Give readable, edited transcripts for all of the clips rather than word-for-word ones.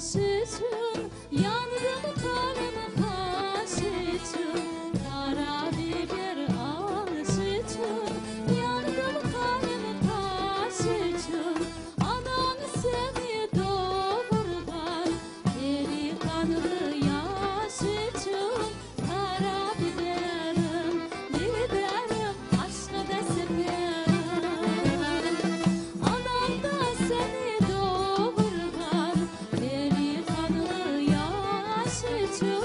için yandım karnım kaş için kara biber ağaç için yandım karnım kaş için anam seni doğurgan delikanlı yaş için kara biberim biberim aşkı deserim anam da seni doğurgan delikanlı yaş için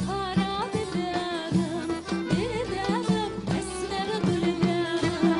kara biberim biberim esmer gülberim.